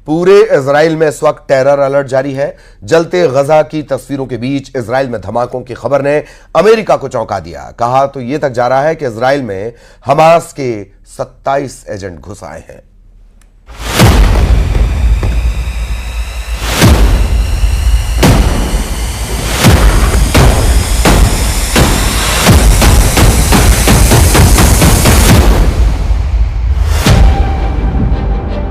पूरे इजराइल में इस वक्त टेरर अलर्ट जारी है। जलते गजा की तस्वीरों के बीच इजराइल में धमाकों की खबर ने अमेरिका को चौंका दिया। कहा तो यह तक जा रहा है कि इजराइल में हमास के 27 एजेंट घुस आए हैं।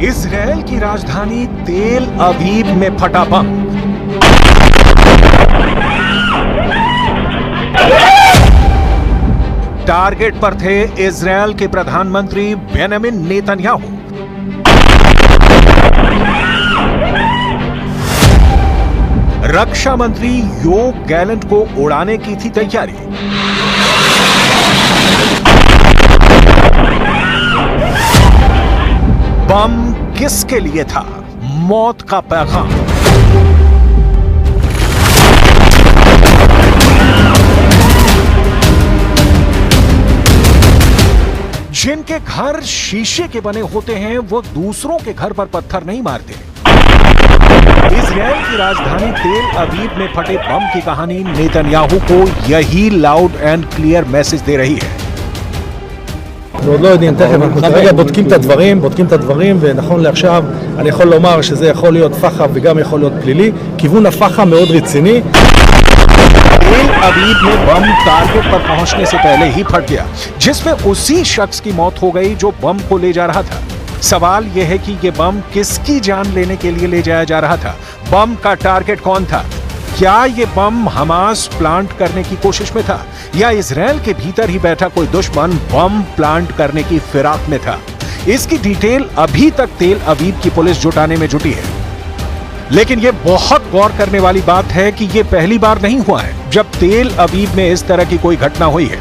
इजराइल की राजधानी तेल अवीव में फटा बम। टारगेट पर थे इजराइल के प्रधानमंत्री बेंजामिन नेतन्याहू। रक्षा मंत्री योव गैलेंट को उड़ाने की थी तैयारी। बम किसके लिए था? मौत का पैगाम। जिनके घर शीशे के बने होते हैं वो दूसरों के घर पर पत्थर नहीं मारते। इजराइल की राजधानी तेल अवीव में फटे बम की कहानी नेतन्याहू को यही लाउड एंड क्लियर मैसेज दे रही है। ועוד לא יודעים, תכף אנחנו כרגע בודקים את הדברים, ונכון לעכשיו אני יכול לומר שזה יכול להיות פח"ע וגם יכול להיות פלילי. כיוון הפח"ע מאוד רציני. तेल अवीव में बम टारगेट पर पहुंचने से पहले ही फट गया, जिसमें उसी शख्स की मौत हो गई जो बम को ले जा रहा था। सवाल यह है कि यह बम किसकी जान लेने के लिए ले जाया जा रहा था? बम का टारगेट कौन था? क्या यह बम हमास प्लांट करने की कोशिश में था या इजराइल के भीतर ही बैठा कोई दुश्मन बम प्लांट करने की फिराक में था? इसकी डिटेल अभी तक तेल अवीव की पुलिस जुटाने में जुटी है। लेकिन यह बहुत गौर करने वाली बात है कि यह पहली बार नहीं हुआ है जब तेल अवीव में इस तरह की कोई घटना हुई है।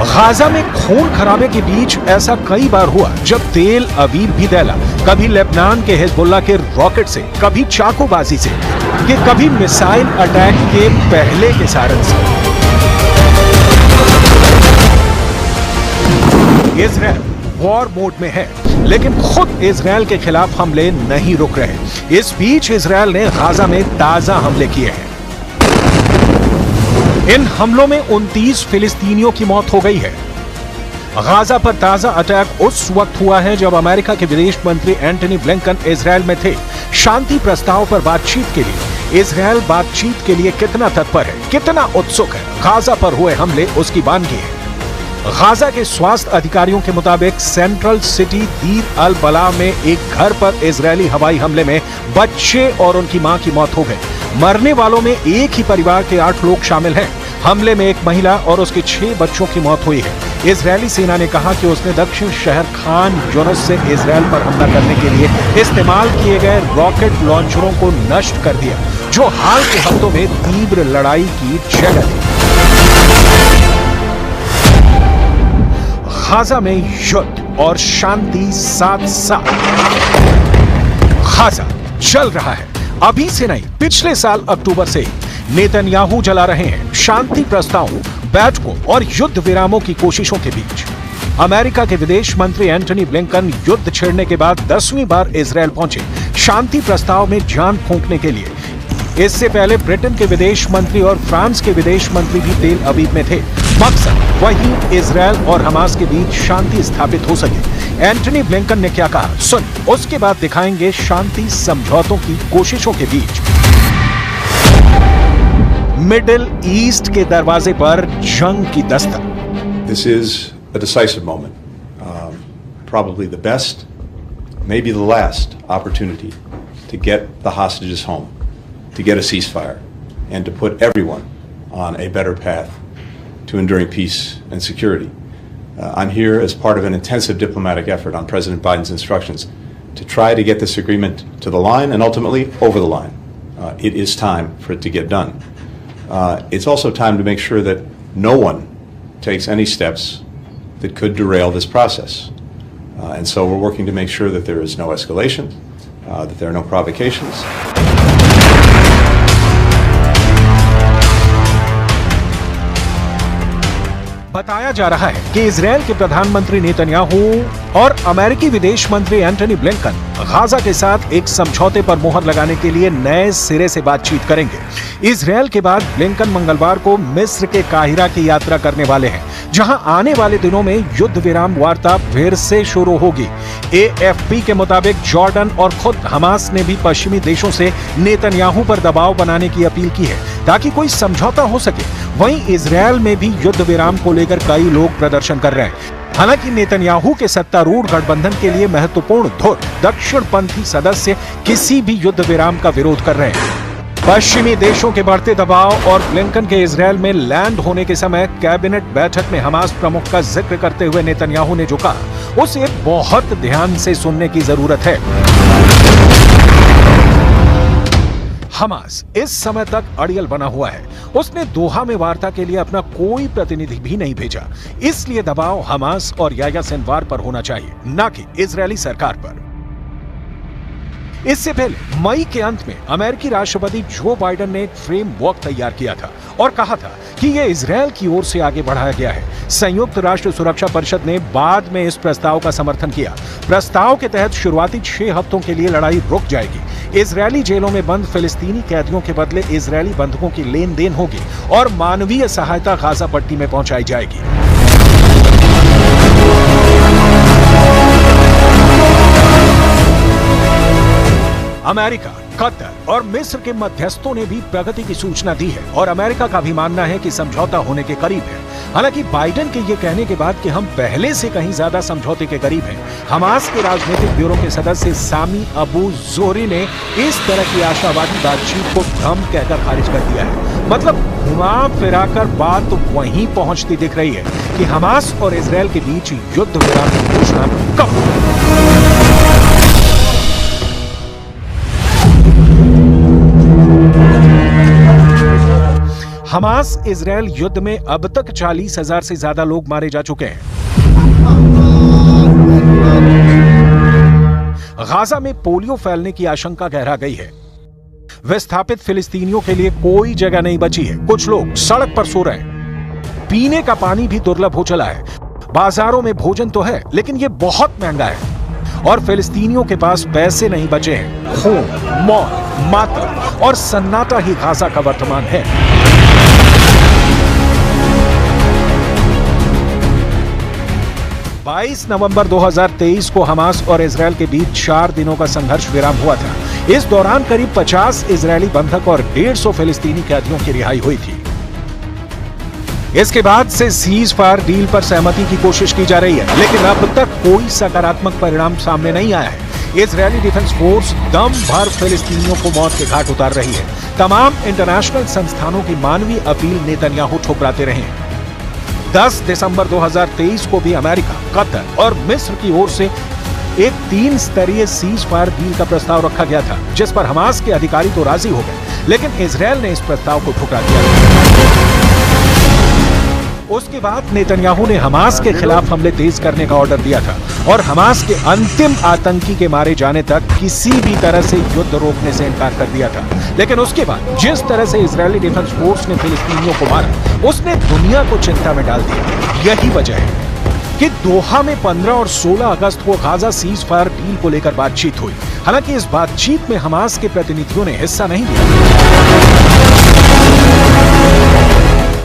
गाजा में खून खराबे के बीच ऐसा कई बार हुआ जब तेल अवीव भी दहला, कभी लेबनान के हिजबुल्लाह के रॉकेट से, कभी चाकूबाजी से, कि कभी मिसाइल अटैक के पहले के सारन से। इजराइल वॉर मोड में है, लेकिन खुद इजराइल के खिलाफ हमले नहीं रुक रहे। इस बीच इजराइल ने गाजा में ताजा हमले किए हैं। इन हमलों में 29 फिलिस्तीनियों की मौत हो गई है। गाजा पर ताजा अटैक उस वक्त हुआ है जब अमेरिका के विदेश मंत्री एंटनी ब्लिंकन इजराइल में थे। शांति प्रस्ताव पर बातचीत के लिए इजराइल बातचीत के लिए कितना तत्पर है, कितना उत्सुक है, गाजा पर हुए हमले उसकी वानगी है। गाजा के स्वास्थ्य अधिकारियों के मुताबिक सेंट्रल सिटी दीर अल बला में एक घर पर इजरायली हवाई हमले में बच्चे और उनकी मां की मौत हो गई। मरने वालों में एक ही परिवार के 8 लोग शामिल हैं। हमले में एक महिला और उसके 6 बच्चों की मौत हुई है। इजरायली सेना ने कहा कि उसने दक्षिण शहर खान यूनिस से इजराइल पर हमला करने के लिए इस्तेमाल किए गए रॉकेट लॉन्चरों को नष्ट कर दिया, जो हाल के हफ्तों में तीव्र लड़ाई की जगह थी। गाजा में युद्ध और शांति साथ साथ। गाजा चल रहा है, अभी से नहीं, पिछले साल अक्टूबर से ही। नेतन्याहू चला रहे हैं शांति प्रस्तावों, बैठकों और युद्ध विरामों की कोशिशों के बीच। अमेरिका के विदेश मंत्री एंटनी ब्लिंकन युद्ध छिड़ने के बाद 10वीं बार इजराइल पहुंचे शांति प्रस्ताव में जान फूंकने के लिए। इससे पहले ब्रिटेन के विदेश मंत्री और फ्रांस के विदेश मंत्री भी तेल अवीव में थे। मकसद वही इजराइल और हमास के बीच शांति स्थापित हो सके। एंटनी ब्लिंकन ने क्या कहा, सुन, उसके बाद दिखाएंगे शांति समझौतों की कोशिशों के बीच। मिडिल ईस्ट के दरवाजे पर जंग की Dastak. This is a decisive moment, probably the best, maybe the last opportunity to get the hostages home, to get a ceasefire, and to put everyone on a better path to enduring peace and security. I'm here as part of an intensive diplomatic effort on President Biden's instructions to try to get this agreement to the line and ultimately over the line. It is time for it to get done. It's also time to make sure that no one takes any steps that could derail this process. And so we're working to make sure that there is no escalation, that there are no provocations. बताया जा रहा है कि Israel के प्रधानमंत्री Netanyahu और अमेरिकी विदेश मंत्री एंटनी ब्लिंकन गाजा के साथ एक समझौते पर मुहर लगाने के लिए नए सिरे से बातचीत करेंगे। इजरायल के बाद ब्लिंकन मंगलवार को मिस्र के काहिरा की यात्रा करने वाले हैं, जहां आने वाले दिनों में युद्ध विराम वार्ता फिर से शुरू होगी। AFP के मुताबिक जॉर्डन और खुद हमास ने भी पश्चिमी देशों से नेतन्याहू पर दबाव बनाने की अपील की है ताकि कोई समझौता हो सके। वहीं इजरायल में भी युद्ध विराम को लेकर कई लोग प्रदर्शन कर रहे हैं। हालांकि नेतन्याहू के सत्तारूढ़ गठबंधन के लिए महत्वपूर्ण धुर दक्षिणपंथी सदस्य किसी भी युद्ध विराम का विरोध कर रहे हैं। पश्चिमी देशों के बढ़ते दबाव और ब्लिंकन के इजरायल में लैंड होने के समय कैबिनेट बैठक में हमास प्रमुख का जिक्र करते हुए नेतन्याहू ने जो कहा, उसे बहुत ध्यान से सुनने की जरूरत है। हमास इस समय तक अड़ियल बना हुआ है। उसने दोहा में वार्ता के लिए अपना कोई प्रतिनिधि भी नहीं भेजा। इसलिए दबाव हमास और याह्या सिनवार पर होना चाहिए, न कि इजरायली सरकार पर। इससे पहले मई के अंत में अमेरिकी राष्ट्रपति जो बाइडेन ने एक फ्रेमवर्क तैयार किया था और कहा था कि यह इजरायल की ओर से आगे बढ़ाया गया है। संयुक्त राष्ट्र सुरक्षा परिषद ने बाद में इस प्रस्ताव का समर्थन किया। प्रस्ताव के तहत शुरुआती 6 हफ्तों के लिए लड़ाई रुक जाएगी। इजरायली जेलों में बंद फिलिस्तीनी कैदियों के बदले इजरायली बंधकों की लेन देन होगी और मानवीय सहायता गाजा पट्टी में पहुंचाई जाएगी। अमेरिका, कतर और मिस्र के मध्यस्थों ने भी प्रगति की सूचना दी है और अमेरिका का भी मानना है कि समझौता होने के करीब है। हालांकि बाइडेन के ये कहने के बाद कि हम पहले से कहीं ज्यादा समझौते के करीब हैं, हमास के राजनीतिक ब्यूरो के सदस्य सामी अबू जोहरी ने इस तरह की आशावादी बातचीत को भ्रम कहकर खारिज कर दिया है। मतलब घुमा फिराकर बात वहीं पहुंचती दिख रही है कि हमास और इजरायल के बीच युद्ध विराम की घोषणा कब होगी। हमास इजरायल युद्ध में अब तक 40,000 से ज्यादा लोग मारे जा चुके हैं। गाजा में पोलियो फैलने की आशंका गहरा गई है। विस्थापित फिलिस्तीनियों के लिए कोई जगह नहीं बची है। कुछ लोग सड़क पर सो रहे हैं। पीने का पानी भी दुर्लभ हो चला है। बाजारों में भोजन तो है, लेकिन यह बहुत महंगा है और फिलिस्तीनियों के पास पैसे नहीं बचे हैं। खून, मौत, मातम और सन्नाटा ही गाजा का वर्तमान है। नवंबर 2023 को हमास और इजरायल के बीच 4 दिनों का संघर्ष विराम हुआ था। इस दौरान करीब 50 इजरायली बंधक और 150 फिलिस्तीनी कैदियों की रिहाई हुई थी। इसके बाद से सीज फायर डील पर सहमति की कोशिश की जा रही है, लेकिन अब तक कोई सकारात्मक परिणाम सामने नहीं आया है। इजरायली डिफेंस फोर्स दम भर फिलिस्तीनियों को मौत के घाट उतार रही है। तमाम इंटरनेशनल संस्थानों की मानवीय अपील नेतन्याहू ठुकराते रहे हैं। 10 दिसंबर 2023 को भी अमेरिका, कतर और मिस्र की ओर से एक 3 स्तरीय सीज फायर डील का प्रस्ताव रखा गया था, जिस पर हमास के अधिकारी तो राजी हो गए, लेकिन इजरायल ने इस प्रस्ताव को ठुकरा दिया। उसके बाद नेतन्याहू ने हमास के खिलाफ हमले तेज करने का ऑर्डर दिया था और हमास के अंतिम आतंकी के मारे जाने तक किसी भी तरह से युद्ध रोकने से इनकार कर दिया था। लेकिन उसके बाद जिस तरह से इजरायली डिफेंस फोर्स ने फिलिस्तीनियों को मारा, उसने दुनिया को चिंता में डाल दिया। यही वजह है कि दोहा में 15 और 16 अगस्त को गाजा सीज फायर डील को लेकर बातचीत हुई। हालांकि इस बातचीत में हमास के प्रतिनिधियों ने हिस्सा नहीं लिया।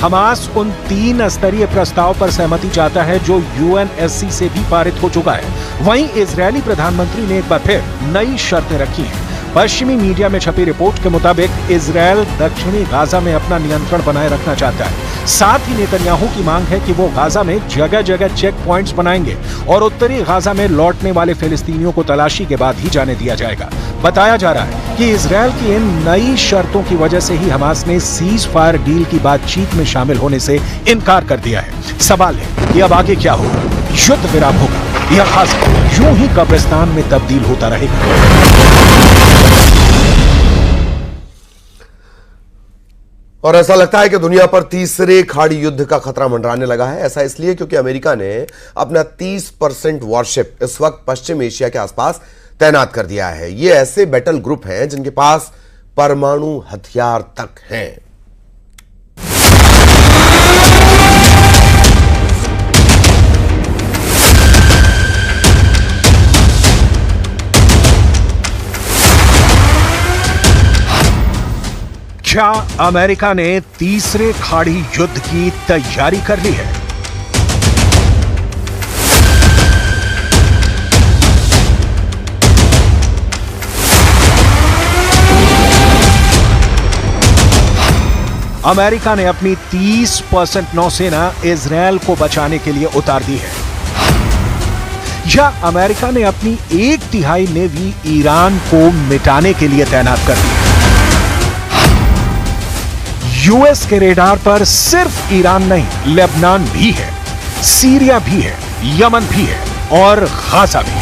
हमास उन 3 स्तरीय प्रस्ताव पर सहमति चाहता है जो UNSC से भी पारित हो चुका है। वहीं इजरायली प्रधानमंत्री ने एक बार फिर नई शर्तें रखी हैं। पश्चिमी मीडिया में छपी रिपोर्ट के मुताबिक इजरायल दक्षिणी गाजा में अपना नियंत्रण बनाए रखना चाहता है। साथ ही नेतन्याहू की मांग है कि वो गाजा में जगह जगह चेक पॉइंट्स बनाएंगे और उत्तरी गाजा में लौटने वाले फिलिस्तीनियों को तलाशी के बाद ही जाने दिया जाएगा। बताया जा रहा है कि इजरायल की इन नई शर्तों की वजह से ही हमास ने सीज फायर डील की बातचीत में शामिल होने से इनकार कर दिया है। सवाल है कि अब आगे क्या होगा? युद्ध विराम होगा या गाजा यूं ही कब्रिस्तान में तब्दील होता रहेगा? और ऐसा लगता है कि दुनिया पर तीसरे खाड़ी युद्ध का खतरा मंडराने लगा है। ऐसा इसलिए क्योंकि अमेरिका ने अपना 30% वॉरशिप इस वक्त पश्चिम एशिया के आसपास तैनात कर दिया है। ये ऐसे बैटल ग्रुप हैं जिनके पास परमाणु हथियार तक हैं। क्या अमेरिका ने तीसरे खाड़ी युद्ध की तैयारी कर ली है? अमेरिका ने अपनी 30% नौसेना इजरायल को बचाने के लिए उतार दी है, या अमेरिका ने अपनी 1/3 नेवी ईरान को मिटाने के लिए तैनात कर दी? यूएस के रेडार पर सिर्फ ईरान नहीं, लेबनान भी है, सीरिया भी है, यमन भी है और गाजा भी।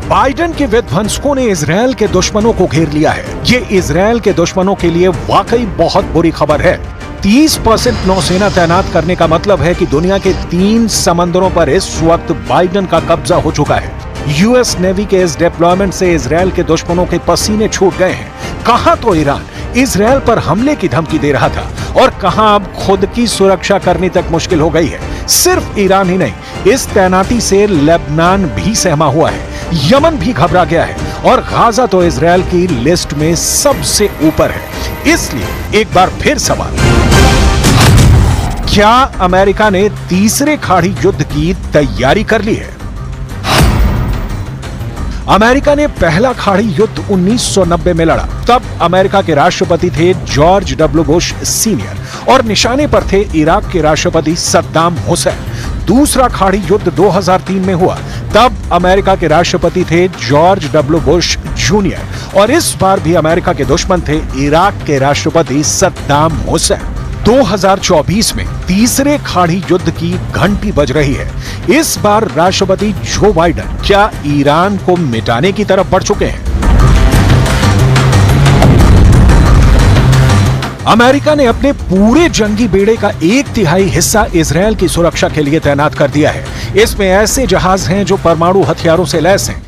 बाइडेन के विध्वंसकों ने इजरायल के दुश्मनों को घेर लिया है। ये इजरायल के दुश्मनों के लिए वाकई बहुत बुरी खबर है। 30% नौसेना तैनात करने का मतलब है कि दुनिया के 3 समंदरों पर इस वक्त बाइडेन का कब्जा हो चुका है। यूएस नेवी के इस डिप्लॉयमेंट से इजरायल के दुश्मनों के पसीने छूट गए हैं। कहां तो ईरान इजरायल पर हमले की धमकी दे रहा था और कहां अब खुद की सुरक्षा करनी तक मुश्किल हो गई है। सिर्फ ईरान ही नहीं, इस तैनाती से लेबनान भी सहमा हुआ है, यमन भी घबरा गया है और गाजा तो इजरायल की लिस्ट में सबसे ऊपर है। इसलिए एक बार फिर सवाल, क्या अमेरिका ने तीसरे खाड़ी युद्ध की तैयारी कर ली है? अमेरिका ने पहला खाड़ी युद्ध 1990 में लड़ा। तब अमेरिका के राष्ट्रपति थे जॉर्ज डब्ल्यू बुश सीनियर और निशाने पर थे इराक के राष्ट्रपति सद्दाम हुसैन। दूसरा खाड़ी युद्ध 2003 में हुआ। तब अमेरिका के राष्ट्रपति थे जॉर्ज डब्ल्यू बुश जूनियर और इस बार भी अमेरिका के दुश्मन थे इराक के राष्ट्रपति सद्दाम हुसैन। 2024 में तीसरे खाड़ी युद्ध की घंटी बज रही है। इस बार राष्ट्रपति जो बाइडेन क्या ईरान को मिटाने की तरफ बढ़ चुके हैं? अमेरिका ने अपने पूरे जंगी बेड़े का 1/3 हिस्सा इजरायल की सुरक्षा के लिए तैनात कर दिया है। इसमें ऐसे जहाज हैं जो परमाणु हथियारों से लैस हैं,